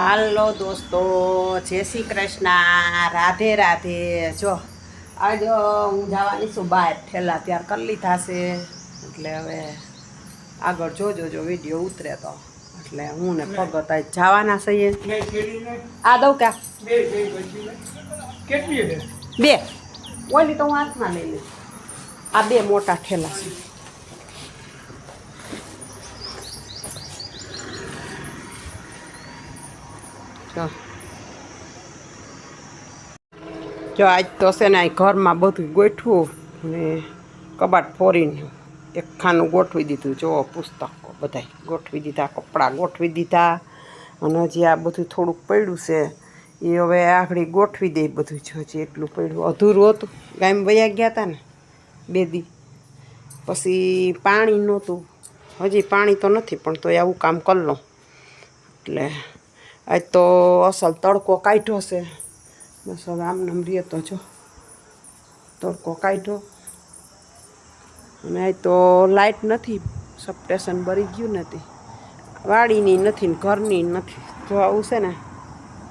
હાલો દોસ્તો, જય શ્રી કૃષ્ણ, રાધે રાધે। જો આજ હું જવાની છું બહાર, ઠેલા ત્યાર કરી લીધા છે એટલે હવે આગળ જોજો જો વિડીયો ઉતરે તો એટલે હું ને ભગત આજ જવાના છીએ। આ દઉં ક્યાં બે ઓલી તો હું હાથમાં લઈ લઈશ। આ બે મોટા ઠેલા છે। જો આજ તો છે ને ઘરમાં બધું ગોઠવું ને કબાટ ફોરીને એક ખાનું ગોઠવી દીધું। જો પુસ્તકો બધા ગોઠવી દીધા, કપડાં ગોઠવી દીધા અને હજી આ બધું થોડુંક પડ્યું છે એ હવે આગળ ગોઠવી દે। બધું જ હજી એટલું પડ્યું અધૂરું હતું, ગામ વયા ગયા હતા ને 2 દી પછી પાણી નહોતું, હજી પાણી તો નથી પણ તો આવું કામ કરી લો એટલે આજ તો અસલ તડકો કાઢ્યો છે। બસ હવે આમને રહીએ તો જો તડકો કાઢ્યો અને આજ તો લાઇટ નથી, સબસ્ટેશન બળી ગયું નથી, વાડીની નથી ને ઘરની નથી। જો આવું છે ને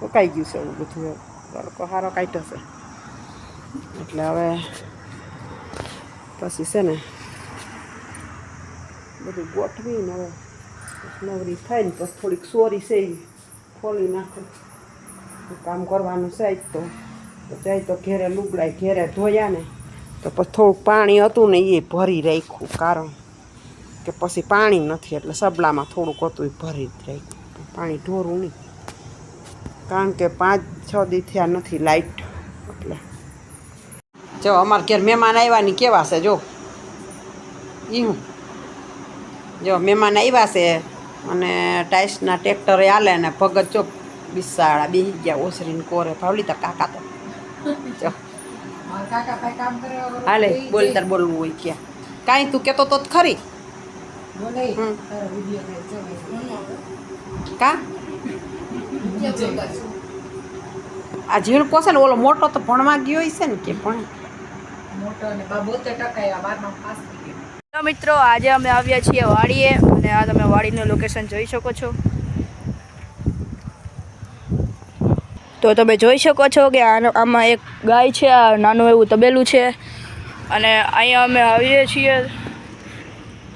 રોકાઈ ગયું છે એવું બધું, તડકો સારો કાઢ્યો છે એટલે હવે પછી છે ને બધું ગોઠવીને હવે નવરી થાય ને પછી થોડીક સોરી છે એ ખોલી નાખો, કામ કરવાનું છે જ તો જાય તો ઘેરે લુગડાય ઘેરે ધોયા ને તો પછી થોડુંક પાણી હતું ને એ ભરી રાખ્યું, કારણ કે પછી પાણી નથી એટલે સબલામાં થોડુંક હતું એ ભરી જ રાખ્યું, પાણી ઢોરું નહીં કારણ કે 5-6 દી થયા નથી લાઇટ એટલે। જો અમારે ઘેર મહેમાન આવ્યાની કેવા છે જો એ હું જો મહેમાન આવ્યા છે અને ટાઈસના ટ્રેક્ટરે હાલે ને ભગત જો બિસાડા બેસી ગયા ઓસરીને કોરે ભાવલી તો કાકા તો જો હાલે બોલ તાર બોલવું હોય ક્યાં કાંઈ તું કહેતો તો જ ખરી કા આ ઝીણકો છે ને ઓલો મોટો તો ભણવા ગયો છે ને કે ભણે તો મિત્રો આજે અમે આવ્યા છીએ વાડીએ અને આ તમે વાડીનું લોકેશન જોઈ શકો છો। તો તમે જોઈ શકો છો કે આમાં એક ગાય છે, આ નાનું એવું તબેલું છે અને અહીંયા અમે આવીએ છીએ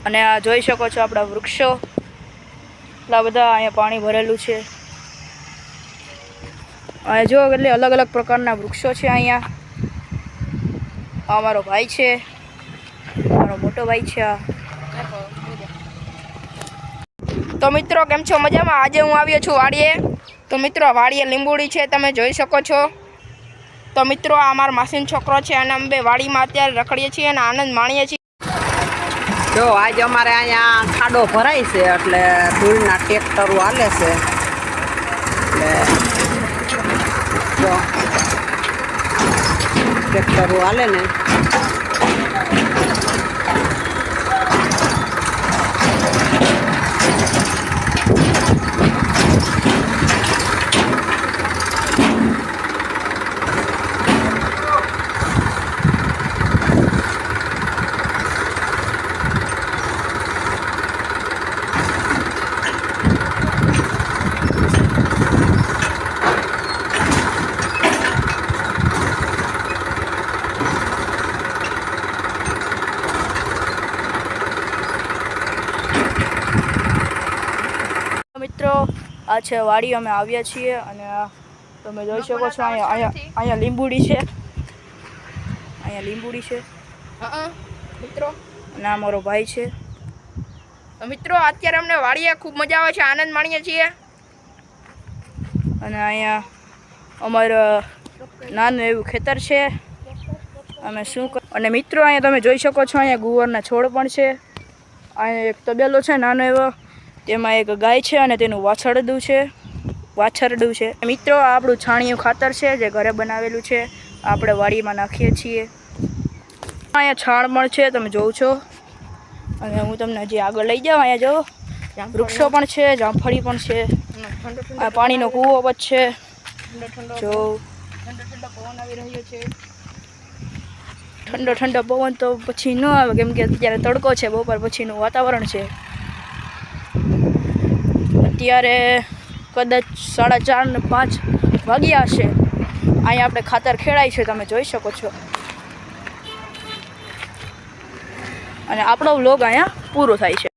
અને આ જોઈ શકો છો આપણા વૃક્ષો એટલા બધા, અહીંયા પાણી ભરેલું છે। અહીંયા જો એટલે અલગ અલગ પ્રકારના વૃક્ષો છે। અહીંયા અમારો ભાઈ છે, મારો મોટો ભાઈ છે। તો મિત્રો કેમ છો, મજામાં? આજે હું આવ્યો છું વાડીએ। તો મિત્રો વાડીએ લીંબુડી છે, તમે જોઈ શકો છો। તો મિત્રો આ અમારો માસીનો છોકરો છે અને અમે બે વાડીમાં અત્યારે રખડીએ છીએ અને આનંદ માણીએ છીએ। જો આજે અમારે અહીંયા ખાડો ભરાય છે એટલે ધૂળના ટ્રેક્ટરો હાલે છે એટલે જો ટ્રેક્ટરો હાલે ને આ છે વાડી, અમે આવ્યા છીએ અને તમે જોઈ શકો છો અહીંયા લીંબુડી છે, અહીંયા લીંબુડી છે મિત્રો અને આ મારો ભાઈ છે। તો મિત્રો અત્યારે અમને વાડીએ ખૂબ મજા આવે છે, આનંદ માણીએ છીએ અને અહીંયા અમારું નાનું એવું ખેતર છે। અમે શું અને મિત્રો અહીંયા તમે જોઈ શકો છો અહીંયા ગુવારના છોડ પણ છે, અહીંયા એક તબેલો છે નાનો એવો, તેમાં એક ગાય છે અને તેનું વાછરડું છે। મિત્રો આ આપણું છાણિયું ખાતર છે જે ઘરે બનાવેલું છે, આપણે વાડીમાં નાખીએ છીએ। અહીંયા છાણ પણ છે તમે જોવો છો અને હું તમને હજી આગળ લઈ જાઉં। અહીંયા જો વૃક્ષો પણ છે, જામફળી પણ છે, આ પાણીનો કૂવો પણ છે, જો ઠંડો પવન આવી રહ્યો છે। ઠંડો પવન તો પછી ન આવે કેમ કે અત્યારે તડકો છે, બપોર પછીનું વાતાવરણ છે। અત્યારે કદાચ 4:30 ને 5 વાગ્યા હશે. અહીંયા આપણે ખાતર ખેડાય છે, તમે જોઈ શકો છો. અને આપણો વ્લોગ અહીંયા પૂરો થાય છે.